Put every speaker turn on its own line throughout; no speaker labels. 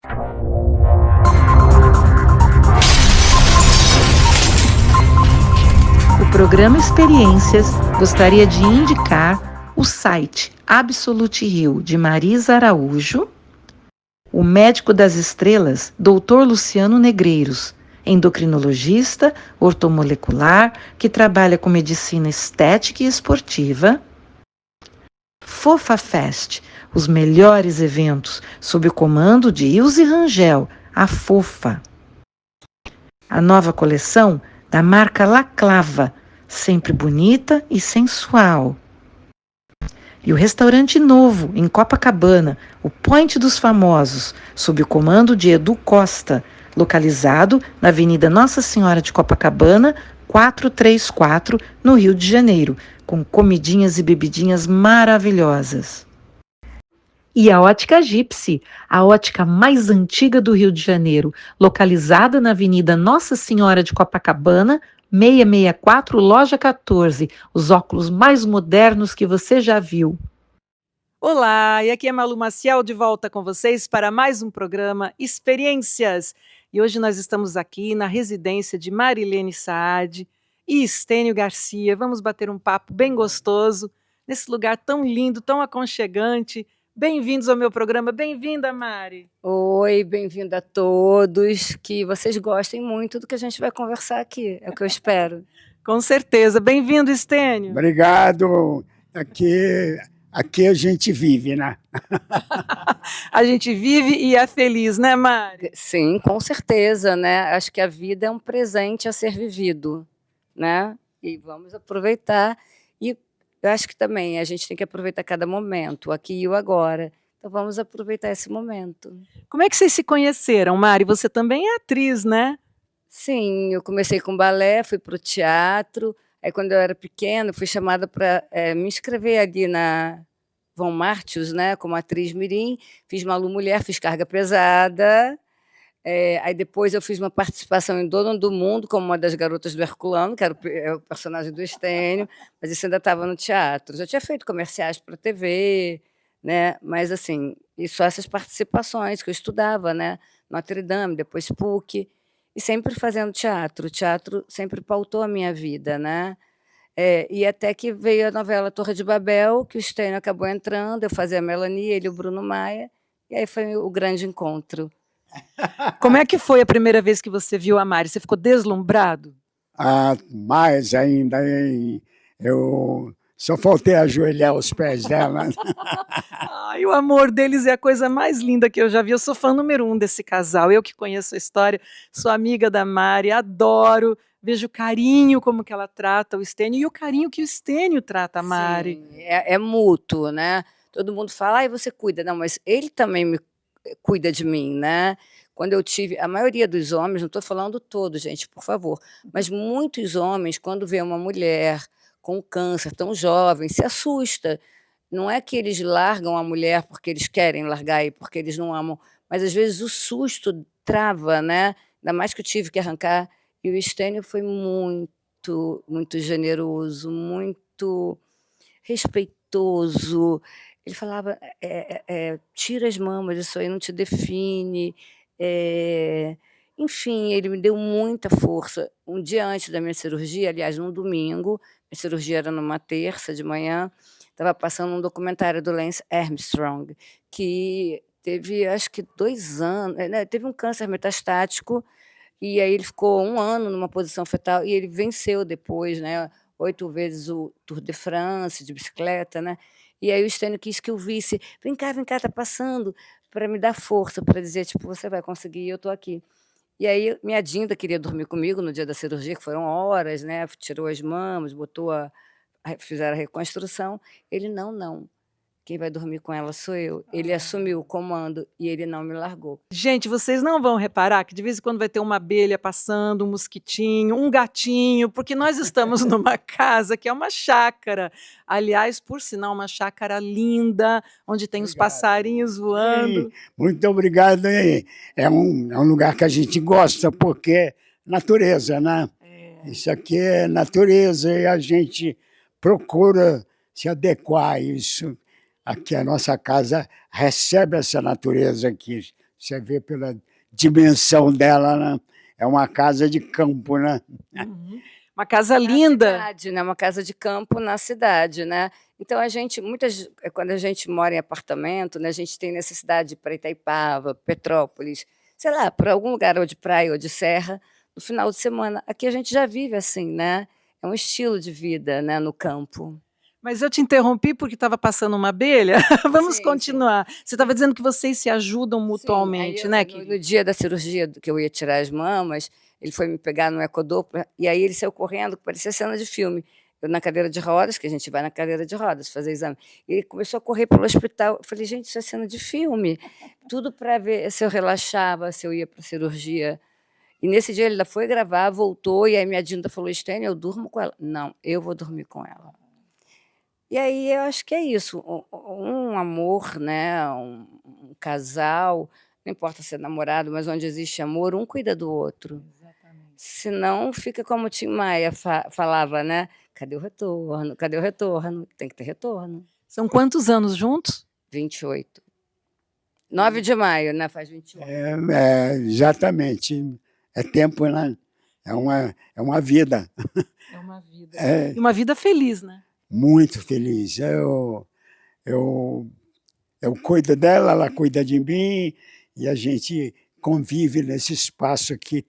O programa Experiências gostaria de indicar o site Absolute Heal, de Marisa Araújo, o médico das estrelas, Dr. Luciano Negreiros, endocrinologista, ortomolecular, que trabalha com medicina estética e esportiva, Fofa Fest, os melhores eventos, sob o comando de Ilse Rangel, a Fofa. A nova coleção da marca Laclava, sempre bonita e sensual. E o restaurante novo, em Copacabana, o Point dos Famosos, sob o comando de Edu Costa, localizado na Avenida Nossa Senhora de Copacabana, 434, no Rio de Janeiro, com comidinhas e bebidinhas maravilhosas. E a Ótica Gypsy, a ótica mais antiga do Rio de Janeiro, localizada na Avenida Nossa Senhora de Copacabana, 664, loja 14, os óculos mais modernos que você já viu.
Olá, e aqui é Malu Maciel de volta com vocês para mais um programa Experiências. E hoje nós estamos aqui na residência de Marilene Saad e Estênio Garcia. Vamos bater um papo bem gostoso nesse lugar tão lindo, tão aconchegante. Bem-vindos ao meu programa. Bem-vinda, Mari.
Oi, bem-vindo a todos. Que vocês gostem muito do que a gente vai conversar aqui. É o que eu espero.
Com certeza. Bem-vindo, Estênio.
Obrigado. Aqui a gente vive, né?
A gente vive e é feliz, né, Mari?
Sim, com certeza, né? Acho que a vida é um presente a ser vivido, né? E vamos aproveitar. E eu acho que também a gente tem que aproveitar cada momento, aqui e o agora. Então vamos aproveitar esse momento.
Como é que vocês se conheceram, Mari? Você também é atriz, né?
Sim, eu comecei com balé, fui para o teatro. Aí, quando eu era pequena, fui chamada para me inscrever ali na Von Martius, né, como atriz mirim. Fiz Malu Mulher, fiz Carga Pesada. Aí depois eu fiz uma participação em Dono do Mundo, como uma das garotas do Herculano, que era o personagem do Estênio, mas isso ainda estava no teatro. Já tinha feito comerciais para TV, né? Mas assim, e só essas participações que eu estudava, né? Notre Dame, depois PUC, e sempre fazendo teatro. O teatro sempre pautou a minha vida, né? E até que veio a novela Torre de Babel, que o Estênio acabou entrando, eu fazia a Melanie, ele o Bruno Maia, e aí foi o grande encontro.
Como é que foi a primeira vez que você viu a Mari? Você ficou deslumbrado?
Mais ainda, hein? Eu só faltei ajoelhar aos pés dela.
Ai, o amor deles é a coisa mais linda que eu já vi. Eu sou fã número 1 desse casal. Eu que conheço a história, sou amiga da Mari, adoro. Vejo o carinho como que ela trata o Estênio e o carinho que o Estênio trata a Mari.
Sim, é mútuo, né? Todo mundo fala, ai, você cuida. Não, mas ele também me cuida de mim, né? Quando eu tive, a maioria dos homens, não estou falando todos, gente, por favor, mas muitos homens, quando vê uma mulher com câncer tão jovem, se assusta. Não é que eles largam a mulher porque eles querem largar e porque eles não amam, mas às vezes o susto trava, né? Ainda mais que eu tive que arrancar. E o Estênio foi muito, muito generoso, muito respeitoso. Ele falava, tira as mamas, isso aí não te define. Enfim, ele me deu muita força. Um dia antes da minha cirurgia, aliás, num domingo, minha cirurgia era numa terça de manhã, estava passando um documentário do Lance Armstrong, que teve, acho que 2 anos, né, teve um câncer metastático, e aí ele ficou 1 ano numa posição fetal, e ele venceu depois, né, 8 vezes o Tour de France, de bicicleta, né? E aí o Estênio quis que eu visse, vem cá, tá passando, para me dar força, para dizer, tipo, você vai conseguir, eu estou aqui. E aí minha Dinda queria dormir comigo no dia da cirurgia, que foram horas, né, tirou as mamas, fizeram a reconstrução. Ele: "Não, quem vai dormir com ela sou eu". Ele assumiu o comando e ele não me largou.
Gente, vocês não vão reparar que de vez em quando vai ter uma abelha passando, um mosquitinho, um gatinho, porque nós estamos numa casa que é uma chácara. Aliás, por sinal, uma chácara linda, onde tem os passarinhos voando.
Muito obrigado. É um lugar que a gente gosta, porque é natureza, né? Isso aqui é natureza e a gente procura se adequar a isso. Aqui a nossa casa recebe essa natureza aqui, Você vê pela dimensão dela, né? É uma casa de campo, né?
Uhum. Uma casa
Na
linda.
cidade, né, uma casa de campo na cidade, né. Então a gente quando a gente mora em apartamento, né, a gente tem necessidade de ir pra Itaipava, Petrópolis, sei lá, para algum lugar ou de praia ou de serra, no final de semana. Aqui a gente já vive assim, né, é um estilo de vida, né, no campo.
Mas eu te interrompi porque estava passando uma abelha. Vamos
Sim, sim.
continuar. Você estava dizendo que vocês se ajudam
Sim, aí
mutualmente, né,
no
querida?
dia da cirurgia que eu ia tirar as mamas, ele foi me pegar no Ecodoppler, e aí ele saiu correndo, parecia cena de filme. Eu na cadeira de rodas, que a gente vai na cadeira de rodas fazer exame, e ele começou a correr pelo hospital. Eu falei: "Gente, isso é cena de filme", tudo para ver se eu relaxava, se eu ia para a cirurgia. E nesse dia ele ainda foi gravar, voltou, e aí minha Dinda falou: "Estênia, eu durmo com ela". "Não, eu vou dormir com ela". E aí eu acho que é isso, um amor, né, um casal, não importa se é namorado, mas onde existe amor, um cuida do outro.
Exatamente.
Senão fica como o Tim Maia falava, né: "Cadê o retorno? Cadê o retorno?". Tem que ter retorno.
São quantos anos juntos?
28. 9 de maio, né, faz 28.
Exatamente. É tempo, né? É uma vida.
É uma vida.
É
E uma vida feliz, né?
muito feliz. Eu, eu cuido dela, ela cuida de mim, e a gente convive nesse espaço aqui.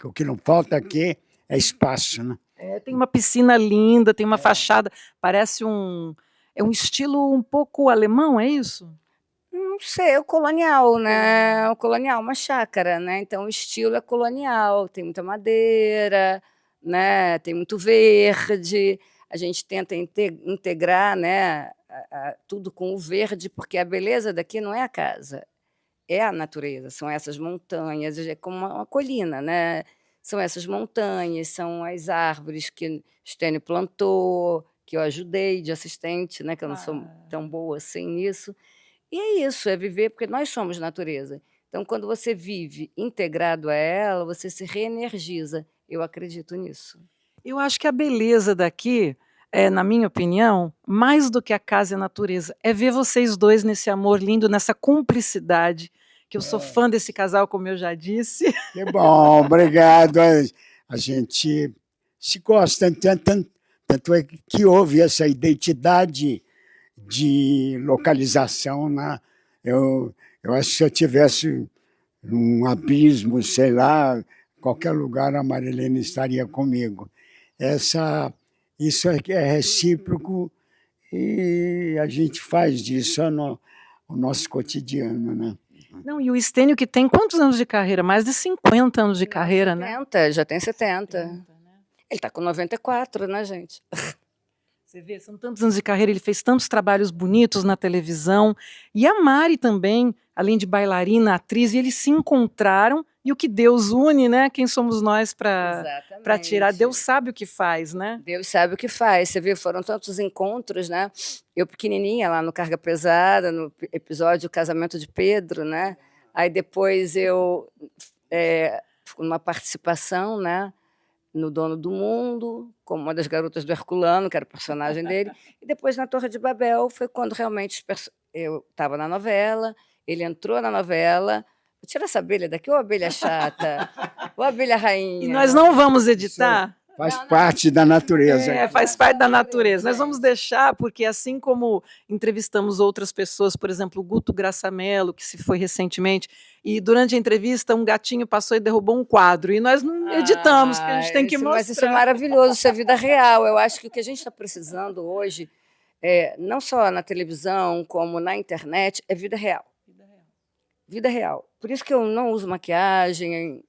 O que não falta aqui é espaço, né?
Tem uma piscina linda, tem uma fachada, parece é um estilo um pouco alemão, é isso?
Não sei, é o colonial, né, o colonial, uma chácara, né, então o estilo é colonial, tem muita madeira, né, tem muito verde, a gente tenta integrar, né, tudo com o verde, porque a beleza daqui não é a casa, é a natureza, são essas montanhas, é como uma colina, né, são essas montanhas, são as árvores que Stênio plantou, que eu ajudei de assistente, né, que eu não sou tão boa assim nisso. E é isso, é viver, porque nós somos natureza. Então, quando você vive integrado a ela, você se reenergiza. Eu acredito nisso.
Eu acho que a beleza daqui, na minha opinião, mais do que a casa e a natureza, é ver vocês dois nesse amor lindo, nessa cumplicidade, que eu sou fã desse casal, como eu já disse.
Que bom, obrigado. A gente se gosta, tanto é que houve essa identidade de localização, né? Eu acho que se eu tivesse num abismo, sei lá, qualquer lugar, a Marilene estaria comigo. Isso é recíproco e a gente faz disso o nosso cotidiano, né?
Não, e o Stênio que tem quantos anos de carreira? Mais de 50 anos de carreira, né?
70, já tem 70.
70, né?
Ele está com 94, né, gente?
Você vê, são tantos anos de carreira, ele fez tantos trabalhos bonitos na televisão. E a Mari também, além de bailarina, atriz, e eles se encontraram, e o que Deus une, né? Quem somos nós para tirar? Deus sabe o que faz, né?
Deus sabe o que faz. Você viu, foram tantos encontros, né? Eu pequenininha lá no Carga Pesada, no episódio Casamento de Pedro, né? Aí depois eu numa participação, né? No Dono do Mundo, como uma das garotas do Herculano, que era o personagem dele, e depois na Torre de Babel foi quando realmente eu estava na novela, ele entrou na novela. Vou tirar essa abelha daqui, ô abelha chata, ô abelha rainha.
E nós não vamos editar?
Faz parte da natureza.
Faz parte da natureza. Nós vamos deixar, porque assim como entrevistamos outras pessoas, por exemplo, o Guto Graçamelo, que se foi recentemente, e durante a entrevista um gatinho passou e derrubou um quadro, e nós não editamos, porque a gente tem que mostrar.
Mas isso é maravilhoso, isso é vida real. Eu acho que o que a gente está precisando hoje, não só na televisão, como na internet, é vida real. Vida real. Por isso que eu não uso maquiagem,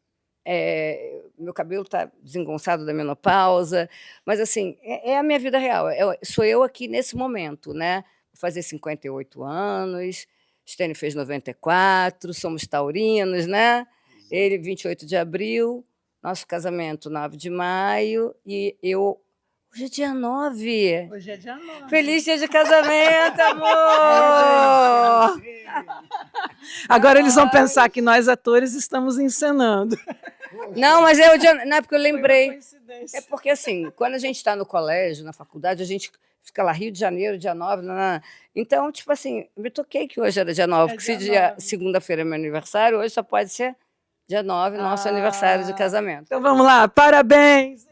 meu cabelo está desengonçado da menopausa, mas assim, é a minha vida real, sou eu aqui nesse momento, né? Vou fazer 58 anos, Stênio fez 94, somos taurinos, né? Ele, 28 de abril, nosso casamento, 9 de maio, e eu... Hoje é dia 9.
Hoje é dia 9.
Feliz dia de casamento, amor!
Agora eles vão pensar que nós atores estamos encenando.
Não, mas não é porque eu lembrei. É porque, assim, quando a gente está no colégio, na faculdade, a gente fica lá, Rio de Janeiro, dia 9, nanana. Então, tipo assim, me toquei que hoje era dia 9, porque se segunda-feira é meu aniversário, hoje só pode ser dia 9, nosso aniversário de casamento.
Então vamos lá, parabéns!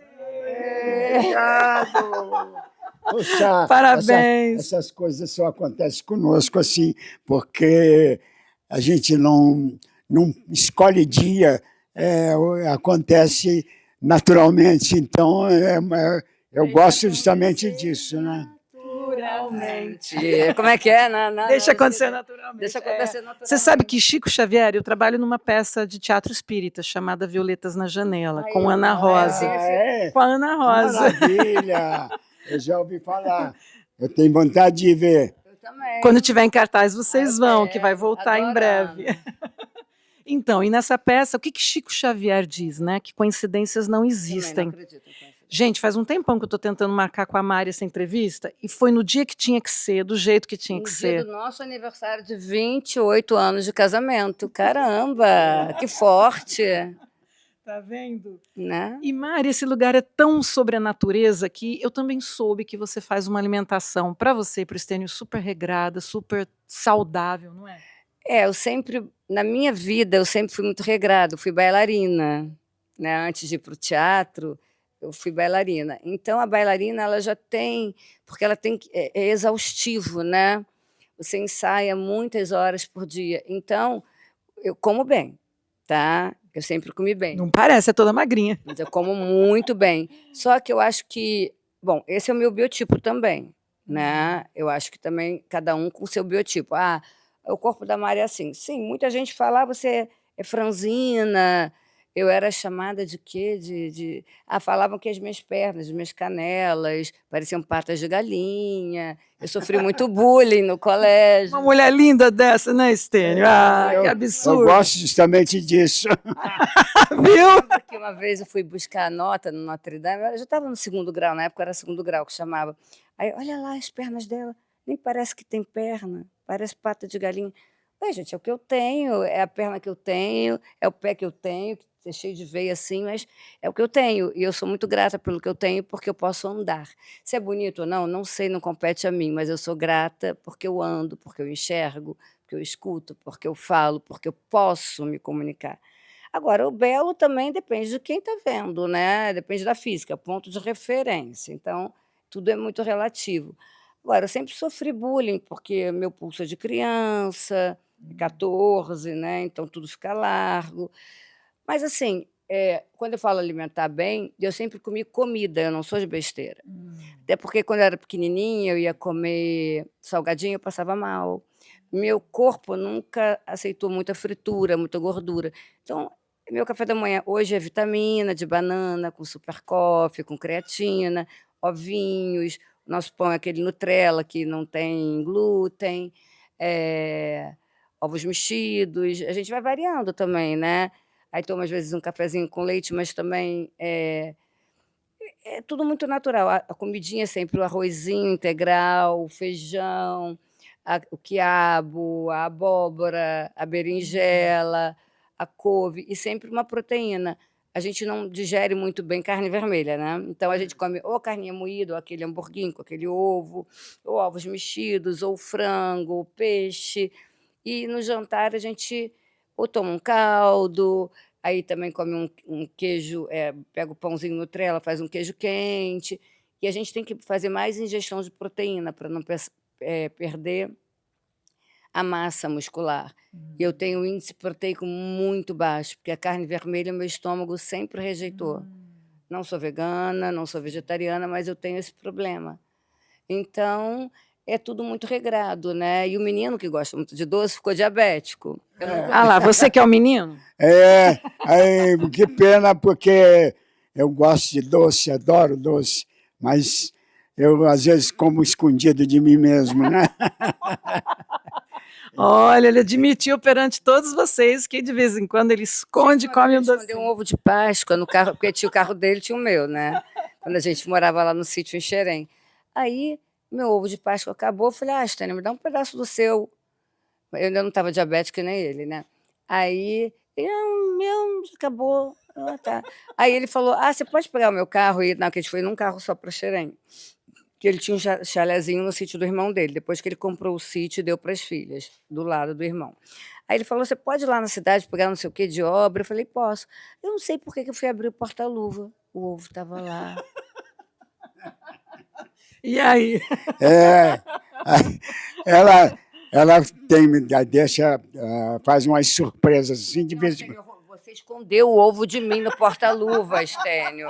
Obrigado! Poxa,
Parabéns!
essas coisas só acontecem conosco assim, porque a gente não escolhe dia, acontece naturalmente. Então, eu gosto justamente disso, né?
Naturalmente.
Como é que é?
Deixa acontecer naturalmente.
Deixa acontecer naturalmente.
Você sabe que Chico Xavier, eu trabalho numa peça de teatro espírita chamada Violetas na Janela, com Ana Rosa. Com a Ana Rosa.
Maravilha! Eu já ouvi falar. Eu tenho vontade de ver.
Eu também.
Quando tiver em cartaz, vocês vão, que vai voltar em breve. Então, e nessa peça, o que Chico Xavier diz, né? Que coincidências não existem.
Não acredito em coincidência.
Gente, faz um tempão que eu estou tentando marcar com a Mari essa entrevista e foi no dia que tinha que ser, do jeito que tinha que ser.
No dia do nosso aniversário de 28 anos de casamento. Caramba, que forte!
Tá vendo?
Né?
E Mari, esse lugar é tão sobre a natureza que eu também soube que você faz uma alimentação para você e para o Estênio super regrada, super saudável, não é?
Eu sempre, na minha vida, eu sempre fui muito regrada, eu fui bailarina, né? Antes de ir para o teatro, eu fui bailarina. Então, a bailarina, ela já tem, porque ela tem, é exaustivo, né? Você ensaia muitas horas por dia. Então, eu como bem, tá? Eu sempre comi bem.
Não parece, é toda magrinha.
Mas eu como muito bem. Só que eu acho que, bom, esse é o meu biotipo também, né? Eu acho que também cada um com o seu biotipo. O corpo da Mari é assim. Sim, muita gente fala, você é franzina. Eu era chamada de quê? Falavam que as minhas pernas, as minhas canelas pareciam patas de galinha. Eu sofri muito bullying no colégio.
Uma mulher linda dessa, né, Estênio? Que absurdo.
Eu gosto justamente disso.
Viu?
Porque uma vez eu fui buscar a nota no Notre Dame, eu já estava no segundo grau, na época era segundo grau que chamava. Aí, olha lá as pernas dela, nem parece que tem perna, parece pata de galinha. Ué, gente, é o que eu tenho, é a perna que eu tenho, é o pé que eu tenho, que é cheio de veia assim, mas é o que eu tenho. E eu sou muito grata pelo que eu tenho, porque eu posso andar. Se é bonito ou não, não sei, não compete a mim, mas eu sou grata porque eu ando, porque eu enxergo, porque eu escuto, porque eu falo, porque eu posso me comunicar. Agora, o belo também depende de quem está vendo, né? Depende da física, ponto de referência. Então, tudo é muito relativo. Agora, eu sempre sofri bullying, porque meu pulso é de criança, 14, né? Então tudo fica largo. Mas, assim, quando eu falo alimentar bem, eu sempre comi comida, eu não sou de besteira. Até porque, quando eu era pequenininha, eu ia comer salgadinho, eu passava mal. Meu corpo nunca aceitou muita fritura, muita gordura. Então, meu café da manhã hoje é vitamina de banana, com super coffee, com creatina, ovinhos. Nosso pão é aquele Nutella, que não tem glúten, ovos mexidos. A gente vai variando também, né? Aí tomo, às vezes, um cafezinho com leite, mas também é tudo muito natural. A comidinha é sempre o arrozinho integral, o feijão, o quiabo, a abóbora, a berinjela, a couve, e sempre uma proteína. A gente não digere muito bem carne vermelha, né? Então, a gente come ou carninha moída, ou aquele hamburguinho com aquele ovo, ou ovos mexidos, ou frango, ou peixe. E no jantar a gente ou toma um caldo, aí também come um queijo, pega o pãozinho Nutella, faz um queijo quente. E a gente tem que fazer mais ingestão de proteína para não perder a massa muscular. E eu tenho um índice proteico muito baixo, porque a carne vermelha meu estômago sempre rejeitou. Não sou vegana, não sou vegetariana, mas eu tenho esse problema. Então, é tudo muito regrado, né? E o menino que gosta muito de doce ficou diabético.
Lá, você que é o menino?
Que pena, porque eu gosto de doce, adoro doce, mas eu, às vezes, como escondido de mim mesmo, né?
Olha, ele admitiu perante todos vocês que, de vez em quando, ele esconde e come um doce.
Escondeu um ovo de Páscoa no carro, porque tinha o carro dele, tinha o meu, né? Quando a gente morava lá no sítio em Xerém. Aí, meu ovo de Páscoa acabou, eu falei, Estênio, me dá um pedaço do seu. Eu ainda não estava diabética nem ele, né? Aí, ele, meu, acabou. Tá. Aí ele falou, você pode pegar o meu carro? Não, que a gente foi num carro só para Xerém. que ele tinha um chalezinho no sítio do irmão dele, depois que ele comprou o sítio e deu para as filhas, do lado do irmão. Aí ele falou: "Você pode ir lá na cidade pegar não sei o quê de obra?" Eu falei: "Posso". Eu não sei por que que eu fui abrir o porta-luva, o ovo estava lá.
E aí?
É, ela, ela tem, deixa, faz umas surpresas assim de vez em quando.
Você escondeu o ovo de mim no porta-luva, Estênio.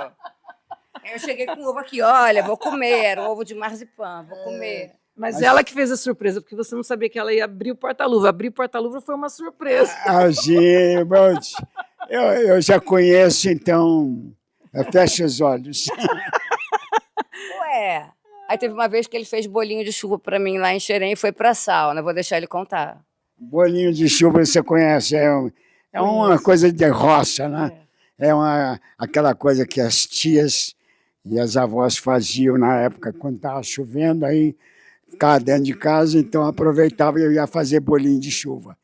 Aí eu cheguei com o ovo aqui: "Olha, vou comer", era um ovo de marzipan, "vou comer".
Mas ela que fez a surpresa, porque você não sabia que ela ia abrir o porta-luva. Abrir o porta-luva foi uma surpresa.
Mas eu já conheço, então fecha os olhos.
Ué, aí teve uma vez que ele fez bolinho de chuva para mim lá em Xerém e foi para a sauna, vou deixar ele contar.
Bolinho de chuva você conhece, é uma
Conheço.
coisa de roça, né? Aquela coisa que as tias e as avós faziam na época, quando estava chovendo, aí ficava dentro de casa, então aproveitava e eu ia fazer bolinho de chuva.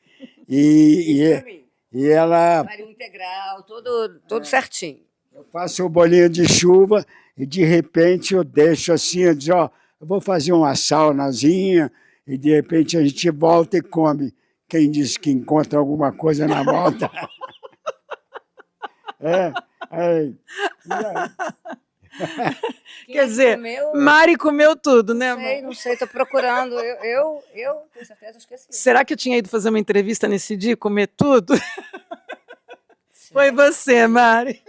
Isso pra mim.
E ela...
Farinha integral, tudo certinho.
Eu faço o bolinho de chuva e, de repente, eu deixo assim, eu digo: "Ó, eu vou fazer uma saunazinha", e, de repente, a gente volta e come. Quem diz que encontra alguma coisa na volta? É, é. E aí?
Quer dizer,
comeu,
Mari comeu tudo, né, mãe?
não sei, tô procurando. Eu tenho certeza, eu esqueci.
Será que eu tinha ido fazer uma entrevista nesse dia e comer tudo? Foi você, Mari.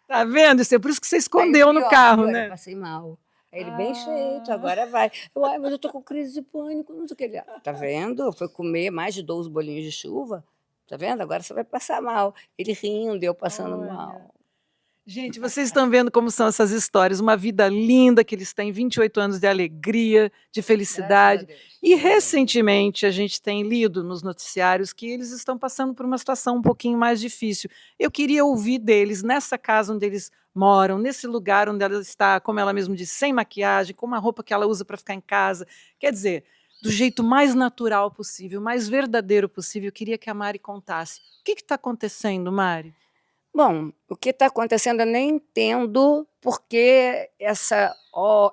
Tá vendo? Isso é por isso que você escondeu no carro,
Eu
né?
passei mal. Aí ele: "Bem feito, agora vai". Eu: "Ai, mas eu tô com crise de pânico, não sei o que". Ele: "Tá vendo? Foi comer mais de 12 bolinhos de chuva, tá vendo? Agora você vai passar mal". Ele rindo, eu passando mal.
Gente, vocês estão vendo como são essas histórias, uma vida linda que eles têm, 28 anos de alegria, de felicidade.
Graças a Deus.
E recentemente a gente tem lido nos noticiários que eles estão passando por uma situação um pouquinho mais difícil. Eu queria ouvir deles, nessa casa onde eles moram, nesse lugar onde ela está, como ela mesma disse, sem maquiagem, com uma roupa que ela usa para ficar em casa. Quer dizer, do jeito mais natural possível, mais verdadeiro possível. Eu queria que a Mari contasse. O que está acontecendo, Mari?
Bom, o que está acontecendo eu nem entendo porque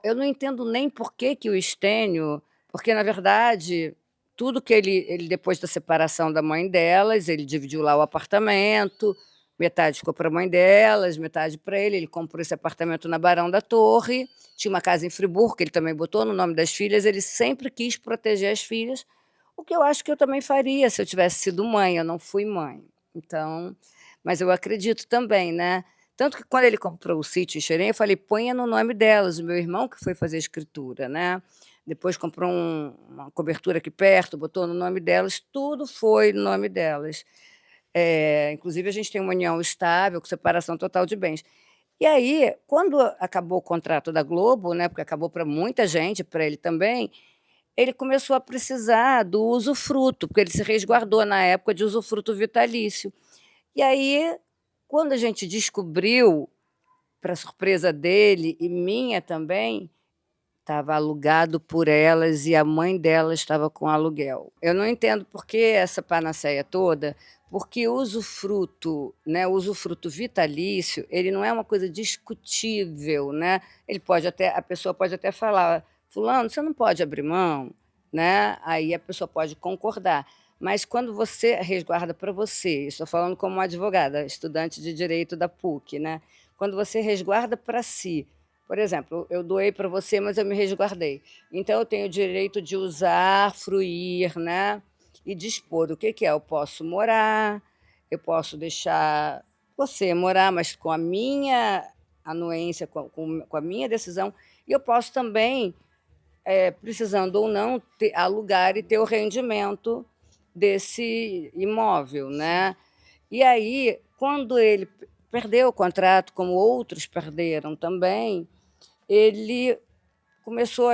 eu não entendo nem por que o Estênio, porque na verdade tudo que ele depois da separação da mãe delas, ele dividiu lá o apartamento, metade ficou para a mãe delas, metade para ele comprou esse apartamento na Barão da Torre, tinha uma casa em Friburgo que ele também botou no nome das filhas, ele sempre quis proteger as filhas, o que eu acho que eu também faria se eu tivesse sido mãe, eu não fui mãe. Então, mas eu acredito também, né. Tanto que quando ele comprou o sítio em Xerém, eu falei: "Ponha no nome delas", o meu irmão que foi fazer a escritura, né. Depois comprou uma cobertura aqui perto, botou no nome delas, tudo foi no nome delas. Inclusive a gente tem uma união estável, com separação total de bens. E aí, quando acabou o contrato da Globo, né, porque acabou para muita gente, para ele também, ele começou a precisar do usufruto, porque ele se resguardou na época de usufruto vitalício. E aí, quando a gente descobriu, para surpresa dele e minha também, estava alugado por elas e a mãe delas estava com aluguel. Eu não entendo por que essa panaceia toda, porque o usufruto, né, o usufruto vitalício, ele não é uma coisa discutível, né? A pessoa pode até falar: "Fulano, você não pode abrir mão", né? Aí a pessoa pode concordar. Mas quando você resguarda para você, estou falando como uma advogada, estudante de direito da PUC, né? Quando você resguarda para si, por exemplo, eu doei para você, mas eu me resguardei. Então eu tenho o direito de usar, fruir, né? E dispor. O que que é? Eu posso morar, eu posso deixar você morar, mas com a minha anuência, com a minha decisão, e eu posso também, precisando ou não, alugar e ter o rendimento desse imóvel, né? E aí, quando ele perdeu o contrato, como outros perderam também, ele começou,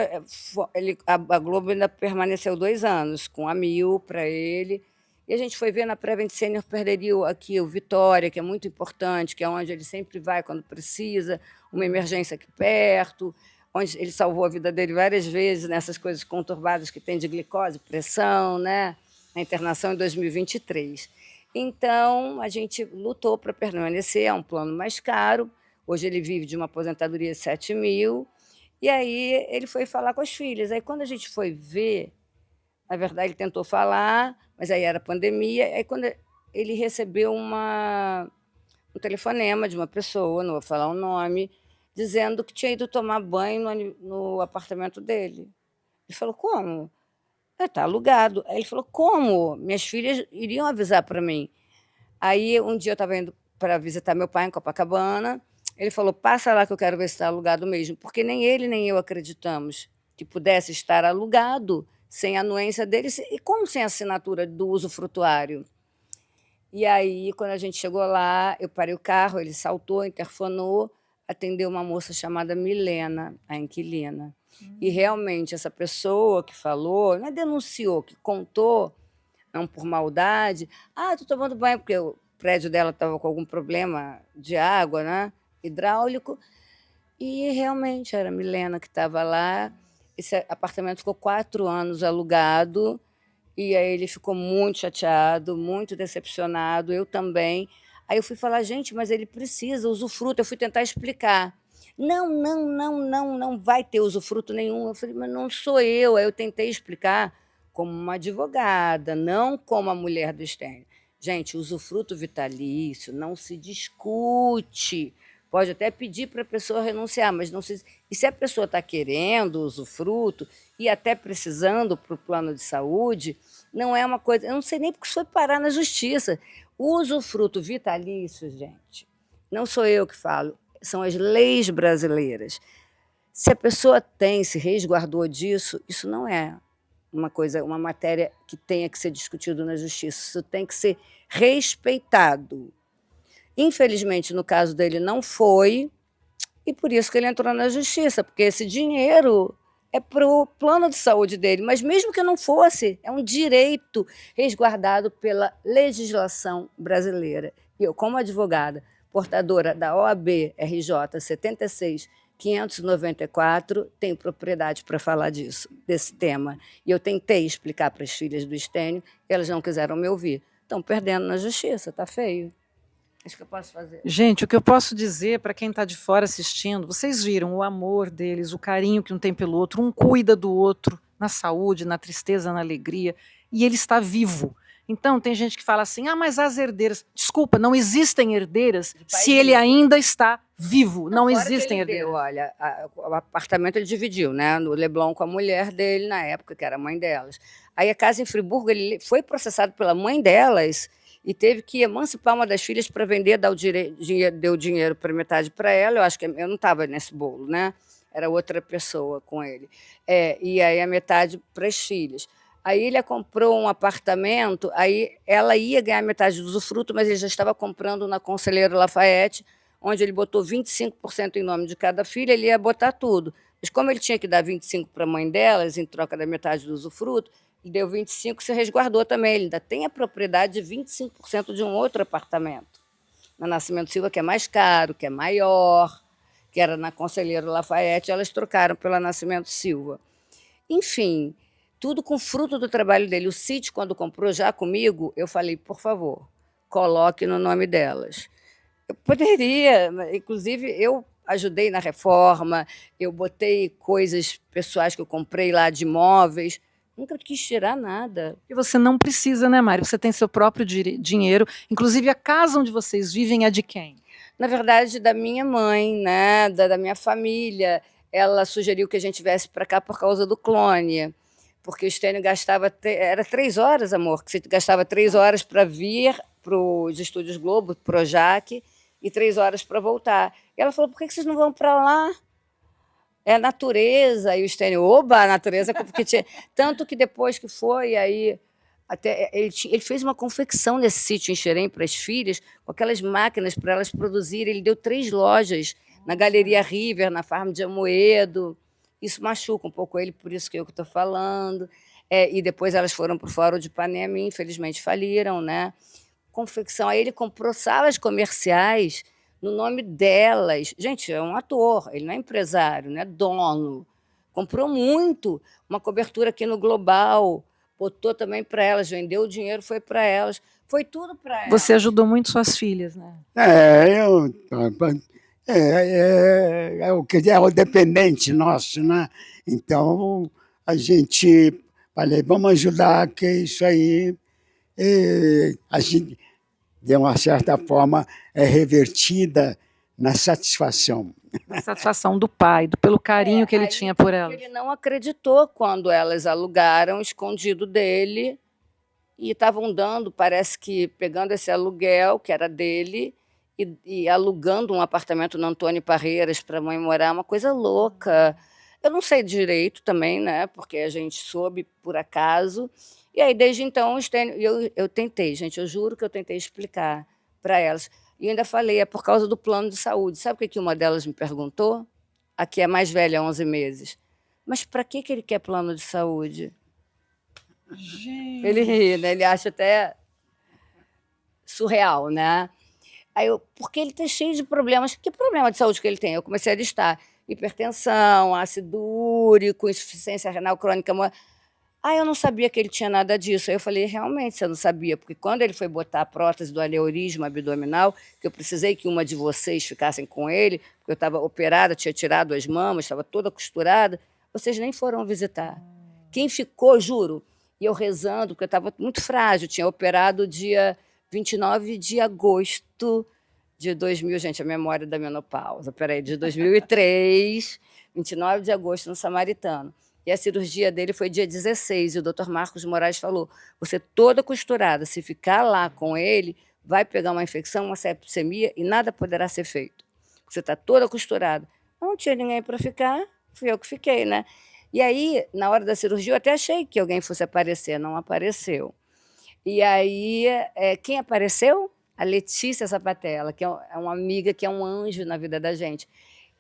a Globo ainda permaneceu 2 anos com a 1000 para ele, e a gente foi ver na Prevent Senior, perderia aqui o Vitória, que é muito importante, que é onde ele sempre vai quando precisa, uma emergência aqui perto, onde ele salvou a vida dele várias vezes nessas coisas conturbadas que tem de glicose, pressão, né? A internação em 2023. Então, a gente lutou para permanecer, é um plano mais caro, hoje ele vive de uma aposentadoria de 7.000, E aí ele foi falar com as filhas. Aí quando a gente foi ver, na verdade ele tentou falar, mas aí era pandemia. Aí quando ele recebeu um telefonema de uma pessoa, não vou falar o nome, dizendo que tinha ido tomar banho no apartamento dele. Ele falou, como? Está alugado. Aí ele falou, como? Minhas filhas iriam avisar para mim. Aí um dia eu estava indo para visitar meu pai em Copacabana, ele falou, passa lá que eu quero ver se está alugado mesmo, porque nem ele nem eu acreditamos que pudesse estar alugado sem a anuência dele, e como sem assinatura do usufrutuário. E aí, quando a gente chegou lá, eu parei o carro, ele saltou, interfonou, atendeu uma moça chamada Milena, a inquilina. E realmente essa pessoa que falou, não é denunciou, que contou, não por maldade, estou tomando banho porque o prédio dela estava com algum problema de água, né, hidráulico, e realmente era a Milena que estava lá. Esse apartamento ficou 4 anos alugado, e aí ele ficou muito chateado, muito decepcionado, eu também. Aí eu fui falar, gente, mas ele precisa, usufruto. Eu fui tentar explicar. Não, não, não, não, não vai ter usufruto nenhum. Eu falei, mas não sou eu. Aí eu tentei explicar como uma advogada, não como a mulher do Stênio. Gente, usufruto vitalício não se discute. Pode até pedir para a pessoa renunciar, mas não se... E se a pessoa está querendo usufruto e até precisando para o plano de saúde, não é uma coisa... Eu não sei nem porque isso foi parar na justiça. O usufruto vitalício, gente, não sou eu que falo, são as leis brasileiras. Se a pessoa se resguardou disso, isso não é uma matéria que tenha que ser discutido na justiça. Isso tem que ser respeitado. Infelizmente, no caso dele, não foi, e por isso que ele entrou na justiça, porque esse dinheiro é para o plano de saúde dele, mas mesmo que não fosse, é um direito resguardado pela legislação brasileira. E eu, como advogada, portadora da OAB RJ 76594, tenho propriedade para falar desse tema. E eu tentei explicar para as filhas do Stênio, e elas não quiseram me ouvir. Estão perdendo na justiça, está feio. Acho que eu posso fazer.
Gente, o que eu posso dizer para quem está de fora assistindo, vocês viram o amor deles, o carinho que um tem pelo outro, um cuida do outro, na saúde, na tristeza, na alegria, e ele está vivo. Então, tem gente que fala assim, mas as herdeiras... Desculpa, não existem herdeiras se ele ainda está vivo, não existem herdeiras.
Olha, o apartamento ele dividiu, né, no Leblon com a mulher dele, na época, que era a mãe delas. Aí a casa em Friburgo, ele foi processado pela mãe delas, e teve que emancipar uma das filhas para vender, deu dinheiro para metade para ela, eu acho que eu não estava nesse bolo, né? Era outra pessoa com ele. E aí a metade para as filhas. Aí ele comprou um apartamento, aí ela ia ganhar metade do usufruto, mas ele já estava comprando na Conselheiro Lafayette, onde ele botou 25% em nome de cada filha, ele ia botar tudo. Mas como ele tinha que dar 25% para a mãe delas, em troca da metade do usufruto, ele deu 25%, se resguardou também. Ele ainda tem a propriedade de 25% de um outro apartamento, na Nascimento Silva, que é mais caro, que é maior, que era na Conselheiro Lafayette, elas trocaram pela Nascimento Silva. Enfim, tudo com fruto do trabalho dele. O sítio, quando comprou já comigo, eu falei, por favor, coloque no nome delas. Eu poderia, inclusive, eu ajudei na reforma, eu botei coisas pessoais que eu comprei lá de imóveis, nunca quis tirar nada.
E você não precisa, né, Mari? Você tem seu próprio dinheiro. Inclusive, a casa onde vocês vivem é de quem?
Na verdade, da minha mãe, né, da minha família. Ela sugeriu que a gente viesse para cá por causa do clone, porque o Stênio gastava... Era 3 horas, amor, que você gastava 3 horas para vir para os Estúdios Globo, Projac, e 3 horas para voltar. E ela falou, por que vocês não vão para lá? É a natureza. E o Stênio, oba, a natureza, porque tinha... Tanto que depois que foi, aí até ele fez uma confecção nesse sítio em Xerém para as filhas, com aquelas máquinas para elas produzirem. Ele deu 3 lojas na Galeria River, na Farm de Amoedo. Isso machuca um pouco ele, por isso que eu estou falando. E depois elas foram para o Fórum de Ipanema e, infelizmente, faliram, né? Confecção. Aí ele comprou salas comerciais no nome delas. Gente, é um ator, ele não é empresário, não é dono. Comprou muito, uma cobertura aqui no Global, botou também para elas, vendeu o dinheiro, foi para elas. Foi tudo para elas.
Você ajudou muito suas filhas, né?
É o que é o dependente nosso, né? Então, a gente falei, vamos ajudar, que isso aí, a gente, de uma certa forma, é revertida na satisfação.
A satisfação do pai, pelo carinho que ele
Aí
tinha por ela.
ele não acreditou quando elas alugaram escondido dele e estavam dando, parece que pegando esse aluguel, que era dele, e alugando um apartamento no Antônio Parreiras para a mãe morar, uma coisa louca. Eu não sei direito também, né? Porque a gente soube por acaso. E aí, desde então, eu tentei, gente, eu juro que eu tentei explicar para elas. E ainda falei, é por causa do plano de saúde. Sabe o que uma delas me perguntou? A que é mais velha, 11 meses. Mas para que ele quer plano de saúde?
Gente.
Ele ri, né? Ele acha até surreal, né? Aí porque ele está cheio de problemas. Que problema de saúde que ele tem? Eu comecei a listar: hipertensão, ácido úrico, insuficiência renal crônica. Eu não sabia que ele tinha nada disso. Aí eu falei, realmente, você não sabia, porque quando ele foi botar a prótese do aneurisma abdominal, que eu precisei que uma de vocês ficassem com ele, porque eu estava operada, tinha tirado as mamas, estava toda costurada, vocês nem foram visitar. Quem ficou, juro, e eu rezando, porque eu estava muito frágil, tinha operado dia 29 de agosto de 2000, gente, a memória da menopausa, peraí, de 2003, 29 de agosto, no Samaritano. E a cirurgia dele foi dia 16, e o doutor Marcos Moraes falou, você toda costurada, se ficar lá com ele, vai pegar uma infecção, uma septicemia, e nada poderá ser feito. Você está toda costurada. Não tinha ninguém para ficar, fui eu que fiquei, né? E aí, na hora da cirurgia, eu até achei que alguém fosse aparecer, não apareceu. E aí, quem apareceu? A Letícia Sapatella, que é uma amiga, que é um anjo na vida da gente.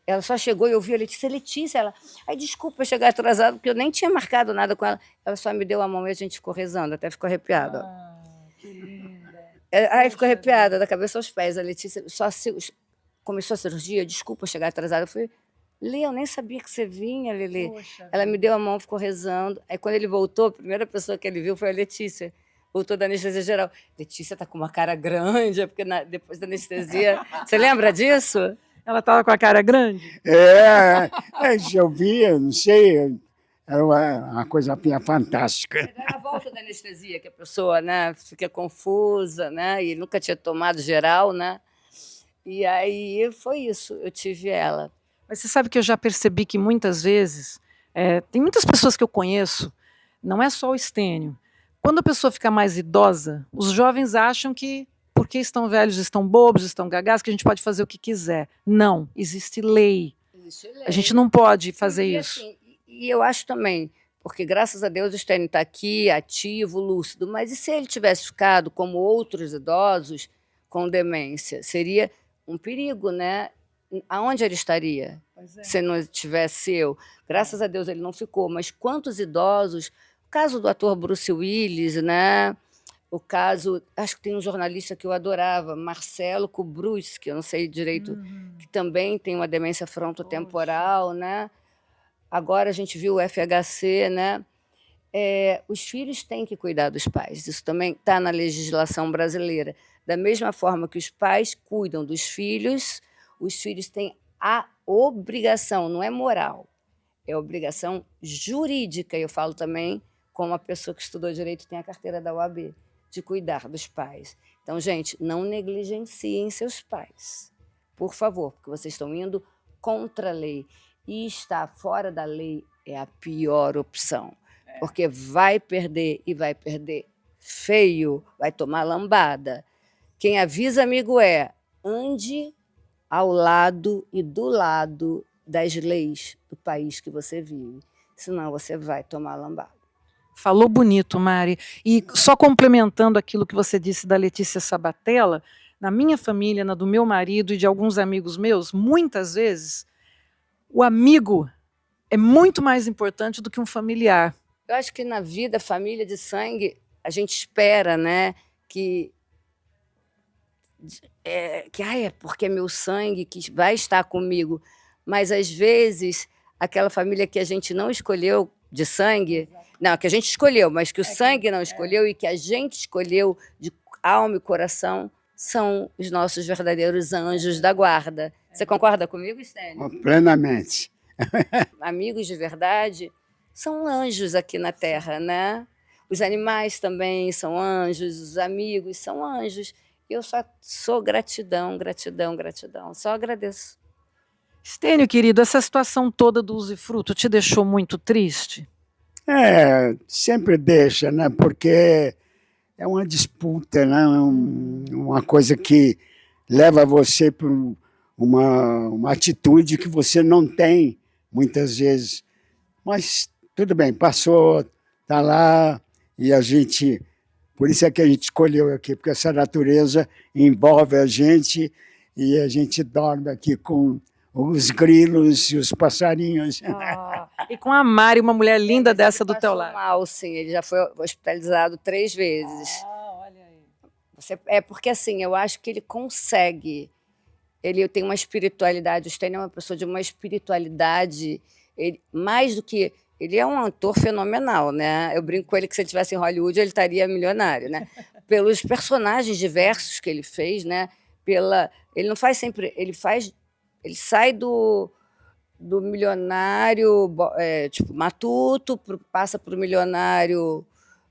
Ela só chegou e eu vi a Letícia, ela... desculpa chegar atrasada, porque eu nem tinha marcado nada com ela. Ela só me deu a mão e a gente ficou rezando, até ficou arrepiada.
Que linda.
Ficou arrepiada, da cabeça aos pés. A Letícia começou a cirurgia, desculpa chegar atrasada. Eu falei, Lê, eu nem sabia que você vinha, Lili. Ela me deu a mão, ficou rezando. Aí, quando ele voltou, a primeira pessoa que ele viu foi a Letícia. Voltou da anestesia geral. Letícia tá com uma cara grande, porque depois da anestesia... Você lembra disso?
Ela estava com a cara grande?
Eu via, não sei, era uma coisa fantástica.
Era a volta da anestesia, que a pessoa, né, fica confusa, né, e nunca tinha tomado geral, né? E aí foi isso, eu tive ela.
Mas você sabe que eu já percebi que muitas vezes, tem muitas pessoas que eu conheço, não é só o estênio. Quando a pessoa fica mais idosa, os jovens acham que porque estão velhos, estão bobos, estão gagás, que a gente pode fazer o que quiser. Não, existe lei. A gente não pode fazer isso.
Assim, e eu acho também, porque graças a Deus o Stênio está aqui, ativo, lúcido, mas e se ele tivesse ficado como outros idosos com demência? Seria um perigo, né? Aonde ele estaria se não tivesse eu? Graças a Deus ele não ficou, mas quantos idosos... O caso do ator Bruce Willis, né? O caso, acho que tem um jornalista que eu adorava, Marcelo Kubrus, que eu não sei direito, que também tem uma demência frontotemporal, né? Agora a gente viu o FHC, né? Os filhos têm que cuidar dos pais, isso também está na legislação brasileira. Da mesma forma que os pais cuidam dos filhos, os filhos têm a obrigação, não é moral, é obrigação jurídica, eu falo também como uma pessoa que estudou direito e tem a carteira da OAB, de cuidar dos pais. Então, gente, não negligenciem seus pais, por favor, porque vocês estão indo contra a lei. E estar fora da lei é a pior opção, porque vai perder, e vai perder feio, vai tomar lambada. Quem avisa, amigo, ande ao lado e do lado das leis do país que você vive, senão você vai tomar lambada.
Falou bonito, Mari. E só complementando aquilo que você disse da Letícia Sabatella, na minha família, na do meu marido e de alguns amigos meus, muitas vezes, o amigo é muito mais importante do que um familiar.
Eu acho que na vida, família de sangue, a gente espera, né, que porque é meu sangue que vai estar comigo. Mas, às vezes, aquela família que a gente não escolheu de sangue, não, que a gente escolheu, mas que o sangue não escolheu e que a gente escolheu de alma e coração, são os nossos verdadeiros anjos da guarda. Você concorda comigo, Stênio?
Plenamente.
Amigos de verdade são anjos aqui na Terra, né? Os animais também são anjos, os amigos são anjos. Eu só sou gratidão, gratidão, gratidão. Só agradeço.
Stênio, querido, essa situação toda do usufruto te deixou muito triste?
Sempre deixa, né? Porque é uma disputa, né? Uma coisa que leva você para uma atitude que você não tem, muitas vezes. Mas tudo bem, passou, está lá, e a gente... Por isso é que a gente escolheu aqui, porque essa natureza envolve a gente, e a gente dorme aqui com os grilos e os passarinhos.
E com a Mari, uma mulher linda
Mas
dessa
ele
do teu
passou
lado.
mal, sim. Ele já foi hospitalizado 3 vezes.
Olha aí.
Porque assim, eu acho que ele consegue. Ele tem uma espiritualidade. O Stênio é uma pessoa de uma espiritualidade, mais do que... Ele é um ator fenomenal, né? Eu brinco com ele que se ele estivesse em Hollywood, ele estaria milionário, né? Pelos personagens diversos que ele fez, né? Ele não faz sempre... Ele sai do milionário, tipo, matuto, passa para o milionário,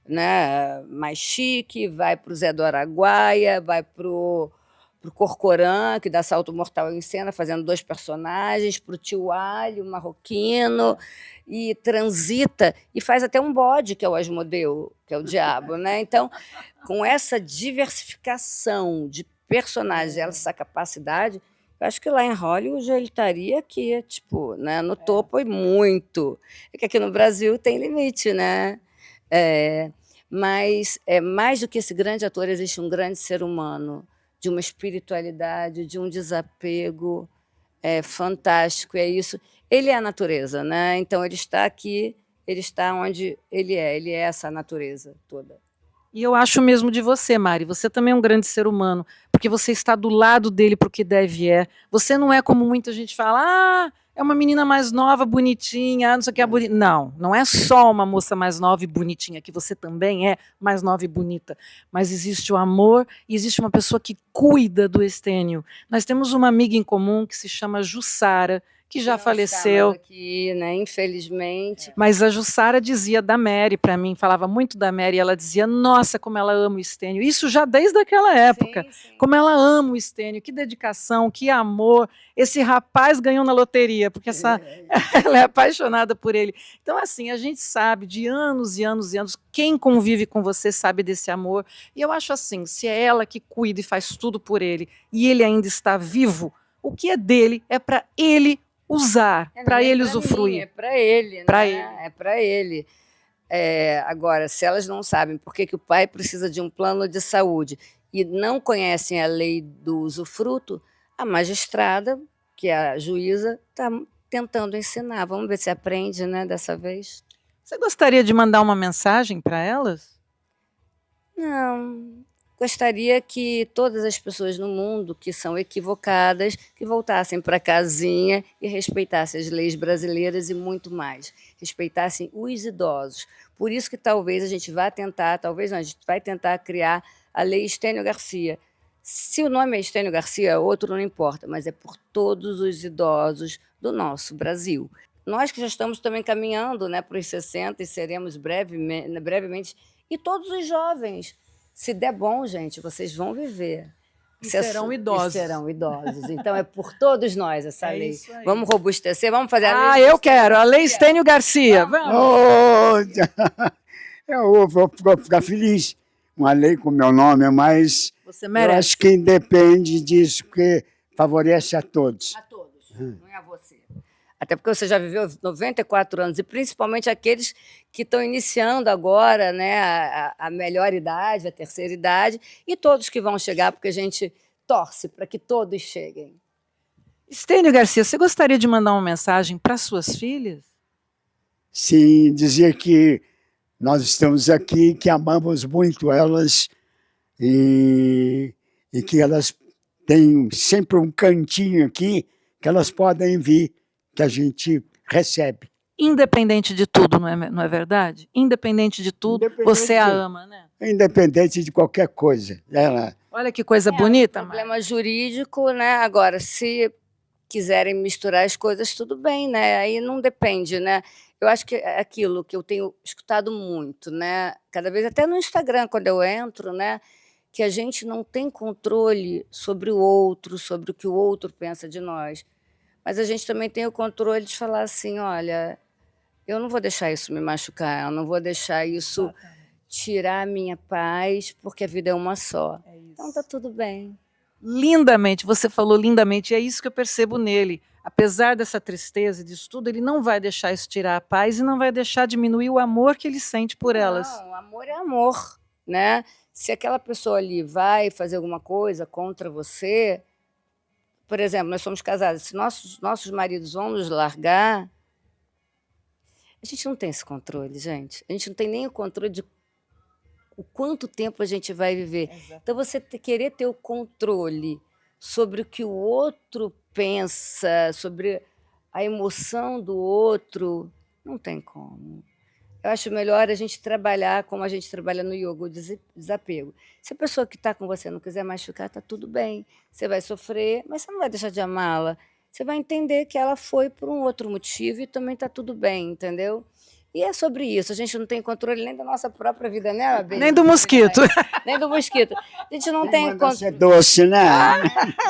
né, mais chique, vai para o Zé do Araguaia, vai para o Corcoran, que dá salto mortal em cena, fazendo 2 personagens, para o Tio Alho, marroquino, e transita, e faz até um bode, que é o Asmodeu, que é o diabo, né? Então, com essa diversificação de personagens, essa capacidade, eu acho que lá em Hollywood ele estaria aqui, tipo, né, no topo e muito. É que aqui no Brasil tem limite, né? Mas, mais do que esse grande ator, existe um grande ser humano, de uma espiritualidade, de um desapego fantástico, é isso. Ele é a natureza, né? Então ele está aqui, ele está onde ele é essa natureza toda.
E eu acho mesmo de você, Mari, você também é um grande ser humano, porque você está do lado dele para o que deve é. Você não é como muita gente fala, é uma menina mais nova, bonitinha, não sei o que é bonita. Não, não é só uma moça mais nova e bonitinha, que você também é mais nova e bonita, mas existe o amor e existe uma pessoa que cuida do Stênio. Nós temos uma amiga em comum que se chama Jussara, que já faleceu.
Não está mais aqui, né? Infelizmente.
Mas a Jussara dizia da Mary para mim, falava muito da Mary, e ela dizia, nossa, como ela ama o Stênio. Isso já desde aquela época.
Sim.
Como ela ama o Stênio, que dedicação, que amor. Esse rapaz ganhou na loteria, porque ela é apaixonada por ele. Então, assim, a gente sabe de anos e anos e anos, quem convive com você sabe desse amor. E eu acho assim, se é ela que cuida e faz tudo por ele, e ele ainda está vivo, o que é dele é para ele usar, para ele usufruir.
É para ele,
pra
né?
ele.
É para ele. Agora, se elas não sabem por que o pai precisa de um plano de saúde e não conhecem a lei do usufruto, a magistrada, que é a juíza, está tentando ensinar. Vamos ver se aprende, né, dessa vez.
Você gostaria de mandar uma mensagem para elas?
Não. Gostaria que todas as pessoas no mundo que são equivocadas, que voltassem para a casinha e respeitassem as leis brasileiras e muito mais. Respeitassem os idosos. Por isso que talvez a gente vá tentar, a gente vai tentar criar a Lei Stênio Garcia. Se o nome é Stênio Garcia, outro não importa, mas é por todos os idosos do nosso Brasil. Nós que já estamos também caminhando, né, para os 60 e seremos brevemente, e todos os jovens. Se der bom, gente, vocês vão viver.
E serão idosos.
E serão idosos. Então, é por todos nós essa lei.
Isso aí.
Vamos robustecer, vamos fazer a lei.
Eu quero, a Lei Stênio Garcia. Vamos.
Eu vou ficar feliz. Uma lei com meu nome, mas
Você
eu
merece.
acho que independe disso, porque favorece a todos.
A todos, não é a você. Até porque você já viveu 94 anos, e principalmente aqueles que estão iniciando agora, né, a melhor idade, a terceira idade, e todos que vão chegar, porque a gente torce para que todos cheguem.
Stênio Garcia, você gostaria de mandar uma mensagem para suas filhas?
Sim, dizer que nós estamos aqui, que amamos muito elas e que elas têm sempre um cantinho aqui que elas podem vir, que a gente recebe.
Independente de tudo, não é verdade? Independente de tudo, você a
Independente,
ama, né?
independente de qualquer coisa. Ela,
Olha que coisa
É um
bonita, Mari.
problema jurídico, né? Agora, se quiserem misturar as coisas, tudo bem, né? Aí não depende, né? Eu acho que é aquilo que eu tenho escutado muito, né? Cada vez, até no Instagram, quando eu entro, né? Que a gente não tem controle sobre o outro, sobre o que o outro pensa de nós. Mas a gente também tem o controle de falar assim: olha, eu não vou deixar isso me machucar, eu não vou deixar isso tirar a minha paz, porque a vida é uma só.
É
Então tá
isso.
tudo bem.
Lindamente, você falou lindamente, e é isso que eu percebo nele. Apesar dessa tristeza e disso tudo, ele não vai deixar isso tirar a paz e não vai deixar diminuir o amor que ele sente por elas.
Não, amor é amor, né? Se aquela pessoa ali vai fazer alguma coisa contra você, por exemplo, nós somos casados, se nossos maridos vão nos largar, a gente não tem esse controle, gente. A gente não tem nem o controle de o quanto tempo a gente vai viver. Então, você querer ter o controle sobre o que o outro pensa, sobre a emoção do outro, não tem como. Eu acho melhor a gente trabalhar como a gente trabalha no yoga, o desapego. Se a pessoa que está com você não quiser mais ficar, está tudo bem. Você vai sofrer, mas você não vai deixar de amá-la. Você vai entender que ela foi por um outro motivo e também está tudo bem, entendeu? E é sobre isso. A gente não tem controle nem da nossa própria vida, né, Abel?
Nem do mosquito.
Nem do mosquito. A gente não tem
manda ser doce, né?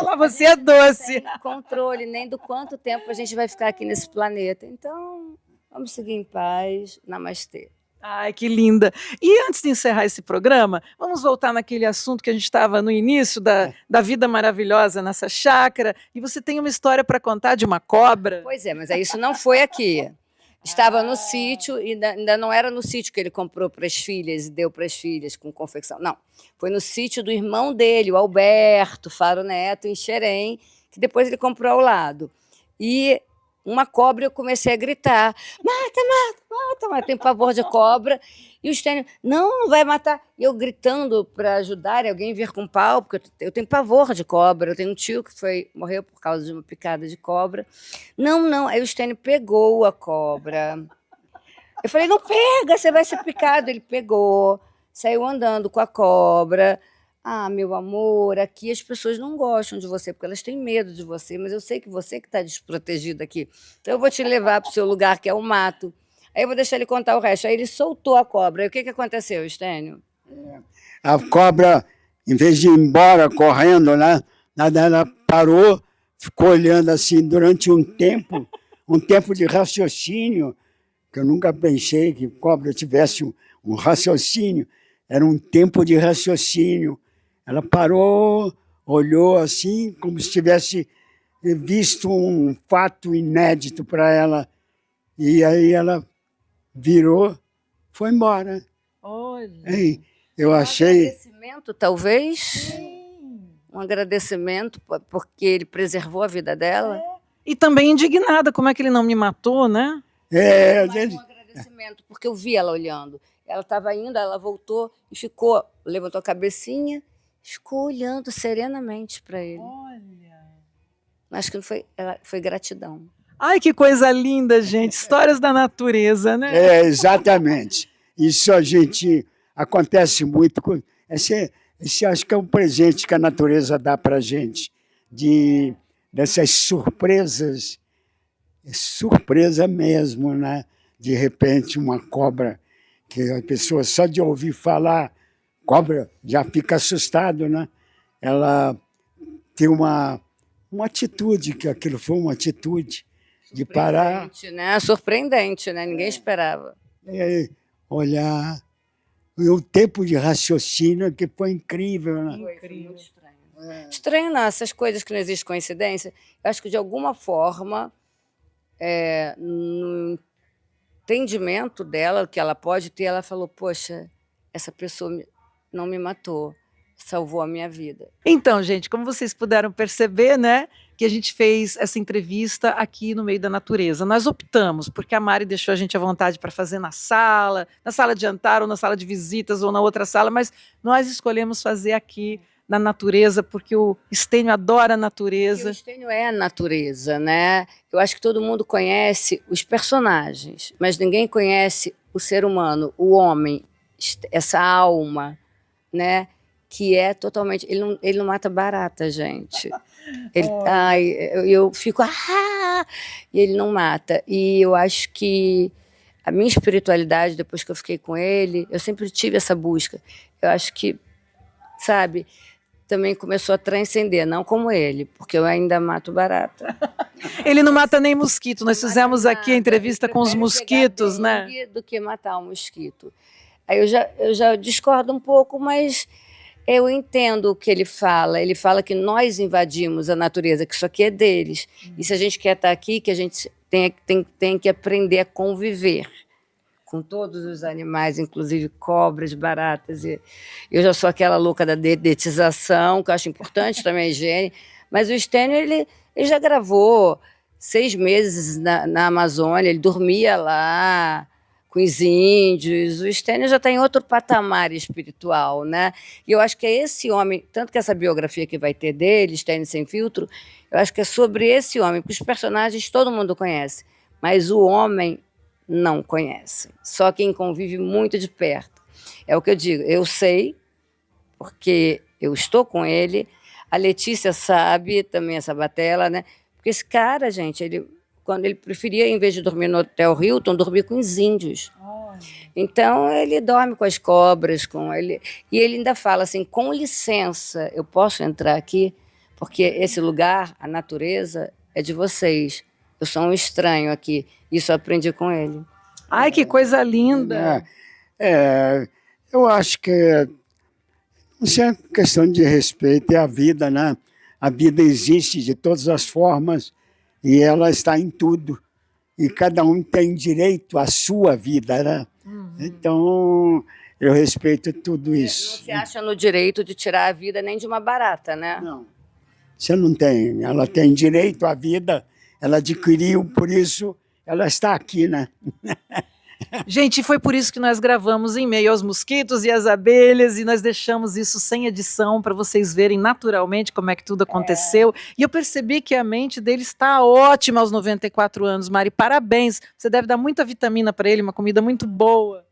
Lá você é doce.
controle nem do quanto tempo a gente vai ficar aqui nesse planeta. Então, vamos seguir em paz. Namastê.
Ai, que linda. E antes de encerrar esse programa, vamos voltar naquele assunto que a gente estava no início da vida maravilhosa nessa chácara. E você tem uma história para contar de uma cobra?
Pois é, mas isso não foi aqui. Estava no sítio, e ainda não era no sítio que ele comprou para as filhas e deu para as filhas com confecção. Não, foi no sítio do irmão dele, o Alberto Faro Neto, em Xerém, que depois ele comprou ao lado. E uma cobra, eu comecei a gritar: mata, mata, mata, mata. Eu tenho pavor de cobra. E o Estênio: não vai matar. E eu gritando para ajudar alguém vir com pau, porque eu tenho pavor de cobra. Eu tenho um tio que morreu por causa de uma picada de cobra. Não. Aí o Estênio pegou a cobra. Eu falei: não pega, você vai ser picado. Ele pegou, saiu andando com a cobra. Ah, meu amor, aqui as pessoas não gostam de você, porque elas têm medo de você, mas eu sei que você que está desprotegido aqui. Então eu vou te levar para o seu lugar, que é o mato. Aí eu vou deixar ele contar o resto. Aí ele soltou a cobra. Aí o que aconteceu, Estênio?
A cobra, em vez de ir embora correndo, né, ela parou, ficou olhando assim durante um tempo de raciocínio, que eu nunca pensei que cobra tivesse um raciocínio. Era um tempo de raciocínio. Ela parou, olhou assim, como se tivesse visto um fato inédito para ela. E aí ela virou, foi embora.
Olha.
Hein? Eu achei.
Um agradecimento, talvez? Um agradecimento porque ele preservou a vida dela?
E também indignada, como é que ele não me matou, né?
Mais um agradecimento, porque eu vi ela olhando. Ela estava indo, ela voltou e ficou, levantou a cabecinha, ficou olhando serenamente para ele.
Olha.
Acho que foi gratidão.
Ai, que coisa linda, gente. Histórias da natureza, né?
É, exatamente. Isso a gente acontece muito. Esse acho que é um presente que a natureza dá para a gente, dessas surpresas, surpresa mesmo, né? De repente, uma cobra, que a pessoa só de ouvir falar, cobra já fica assustado, né? Ela tem uma atitude, que aquilo foi uma atitude de parar,
Né? Surpreendente, né? Ninguém esperava.
olhar, e o tempo de raciocínio que foi incrível, né?
Foi muito estranho. Estranho não, essas coisas que não existe coincidência. Eu acho que, de alguma forma, no entendimento dela, que ela pode ter, ela falou: poxa, essa pessoa não me matou, salvou a minha vida.
Então, gente, como vocês puderam perceber, né, que a gente fez essa entrevista aqui no meio da natureza. Nós optamos, porque a Mari deixou a gente à vontade para fazer na sala de jantar, ou na sala de visitas, ou na outra sala, mas nós escolhemos fazer aqui na natureza, porque o Stênio adora a
E o
natureza.
Stênio é a natureza, né? Eu acho que todo mundo conhece os personagens, mas ninguém conhece o ser humano, o homem, essa alma, né? Que é totalmente. Ele não mata barata, gente. Ai, eu fico. Ah! E ele não mata. E eu acho que a minha espiritualidade, depois que eu fiquei com ele, eu sempre tive essa busca. Eu acho que, sabe, também começou a transcender, não como ele, porque eu ainda mato barata.
Ele não mata nem mosquito. Nós fizemos aqui a entrevista com os
Prefere
mosquitos,
pegar
né?
dengue do que matar um mosquito. Aí eu já discordo um pouco, mas eu entendo o que ele fala. Ele fala que nós invadimos a natureza, que isso aqui é deles. E se a gente quer estar aqui, que a gente tem que aprender a conviver com todos os animais, inclusive cobras, baratas. E eu já sou aquela louca da dedetização, que eu acho importante também a higiene. Mas o Stênio, ele já gravou 6 meses na Amazônia, ele dormia lá com os índios. O Stênio já está em outro patamar espiritual, né? E eu acho que é esse homem, tanto que essa biografia que vai ter dele, Stênio Sem Filtro, eu acho que é sobre esse homem, porque os personagens todo mundo conhece, mas o homem não conhece. Só quem convive muito de perto. É o que eu digo, eu sei, porque eu estou com ele, a Letícia sabe, também essa Batella, né? Porque esse cara, gente, quando ele preferia, em vez de dormir no Hotel Hilton, dormir com os índios. Então, ele dorme com as cobras, e ele ainda fala assim, com licença, eu posso entrar aqui? Porque esse lugar, a natureza, é de vocês. Eu sou um estranho aqui. Isso eu aprendi com ele.
Ai, que coisa linda!
Eu acho que isso é questão de respeito, é a vida, né? A vida existe de todas as formas e ela está em tudo. E cada um tem direito à sua vida, né? Então, eu respeito tudo isso.
Não se acha no direito de tirar a vida nem de uma barata, né?
Não, você não tem. Ela tem direito à vida, ela adquiriu, por isso ela está aqui, né?
Gente, foi por isso que nós gravamos em meio aos mosquitos e às abelhas, e nós deixamos isso sem edição para vocês verem naturalmente como é que tudo aconteceu. E eu percebi que a mente dele está ótima aos 94 anos, Mari. Parabéns. Você deve dar muita vitamina para ele, uma comida muito boa.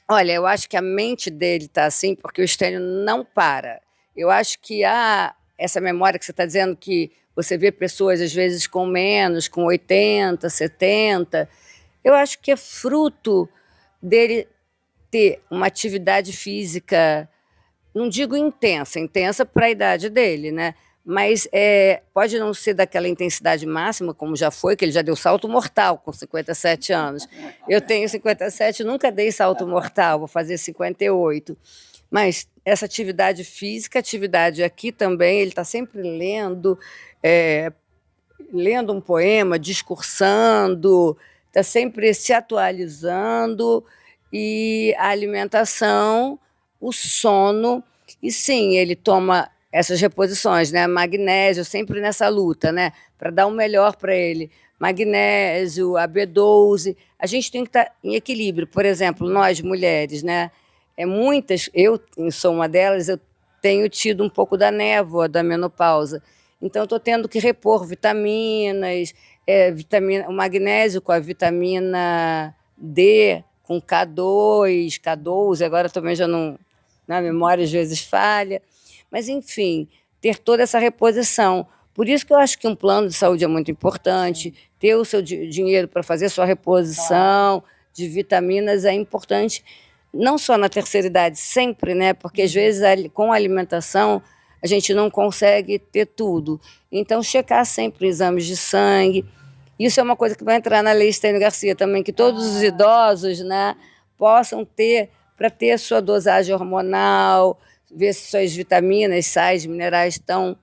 Olha, eu acho que a mente dele está assim porque o Stênio não para. Eu acho que essa memória que você está dizendo, que você vê pessoas às vezes com menos, com 80, 70, eu acho que é fruto dele ter uma atividade física, não digo intensa para a idade dele, né? Mas pode não ser daquela intensidade máxima, como já foi, que ele já deu salto mortal com 57 anos. Eu tenho 57, nunca dei salto mortal, vou fazer 58. Mas essa atividade física, atividade aqui também, ele está sempre lendo um poema, discursando, está sempre se atualizando, e a alimentação, o sono, e sim, ele toma essas reposições, né? Magnésio, sempre nessa luta, né? Para dar o melhor para ele. Magnésio, a B12, a gente tem que estar em equilíbrio. Por exemplo, nós mulheres, né? Eu sou uma delas, eu tenho tido um pouco da névoa da menopausa. Então, estou tendo que repor vitaminas, o magnésio com a vitamina D, com K2, K12, agora também já não, na memória às vezes falha. Mas, enfim, ter toda essa reposição. Por isso que eu acho que um plano de saúde é muito importante, ter o seu dinheiro para fazer sua reposição de vitaminas é importante, não só na terceira idade, sempre, né? Porque às vezes com a alimentação a gente não consegue ter tudo. Então, checar sempre exames de sangue. Isso é uma coisa que vai entrar na lei Stênio Garcia também, que todos os idosos, né, possam ter, para ter a sua dosagem hormonal, ver se suas vitaminas, sais, minerais estão...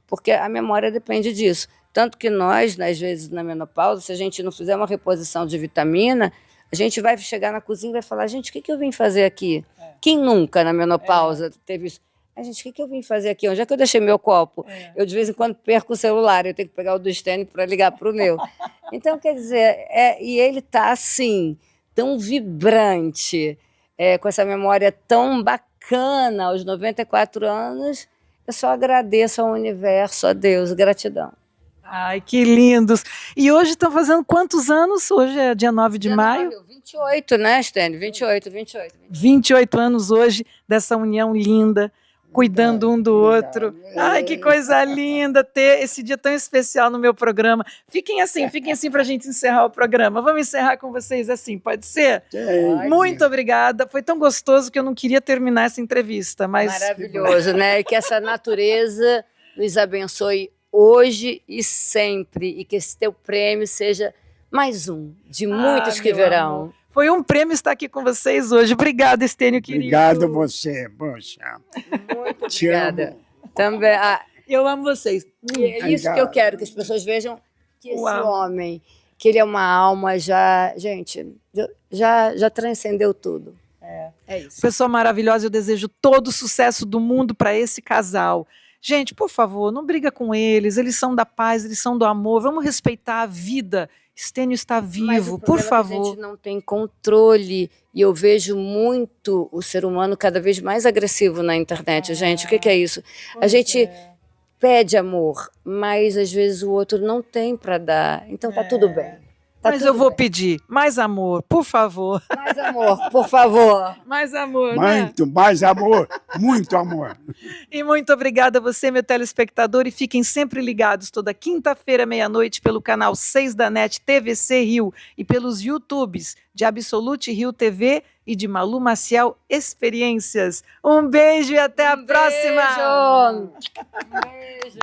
Porque a memória depende disso. Tanto que nós, às vezes, na menopausa, se a gente não fizer uma reposição de vitamina, a gente vai chegar na cozinha e vai falar, gente, o que eu vim fazer aqui? Quem nunca na menopausa teve isso? Gente, o que eu vim fazer aqui? Onde é que eu deixei meu copo? Eu, de vez em quando, perco o celular, eu tenho que pegar o do Stênio para ligar para o meu. Então, quer dizer, e ele está assim, tão vibrante, com essa memória tão bacana, aos 94 anos, Eu só agradeço ao universo, a Deus, gratidão.
Ai, que lindos. E hoje estão fazendo quantos anos? Hoje é dia 9 de maio.
28, né, Stênio? 28.
28 anos hoje dessa união linda, cuidando um do outro. Ai, que coisa linda ter esse dia tão especial no meu programa. Fiquem assim para a gente encerrar o programa. Vamos encerrar com vocês assim, pode ser? Muito obrigada. Foi tão gostoso que eu não queria terminar essa entrevista, mas
maravilhoso, né? E que essa natureza nos abençoe hoje e sempre, e que esse teu prêmio seja mais um de muitos que
meu
virão.
amor. Foi um prêmio estar aqui com vocês hoje. Obrigada, Estênio, querido.
Obrigado você, poxa.
Muito
Te
obrigada.
amo.
Também.
Eu amo vocês.
É isso que eu quero, que as pessoas vejam que esse
Uau.
homem, que ele é uma alma já, gente, já transcendeu tudo. É isso.
Pessoa maravilhosa, eu desejo todo o sucesso do mundo para esse casal. Gente, por favor, não briga com eles são da paz, eles são do amor, vamos respeitar a vida. Estênio está
Mas
vivo,
o
por
problema é que a
favor.
gente não tem controle, e eu vejo muito o ser humano cada vez mais agressivo na internet, gente. O que é isso? A gente pede amor, mas às vezes o outro não tem para dar. Então tá tudo bem. Tá
Mas
tudo
eu vou
bem.
pedir mais amor, por favor.
Mais amor, por favor.
Mais amor, né?
Muito mais amor, muito amor.
E muito obrigada a você, meu telespectador, e fiquem sempre ligados toda quinta-feira, meia-noite, pelo canal 6 da NET TVC Rio e pelos YouTubes de Absolute Rio TV e de Malu Maciel Experiências. Um beijo e até a próxima!
Beijo.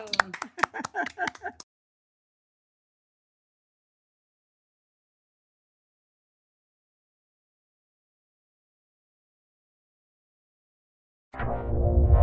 Beijo.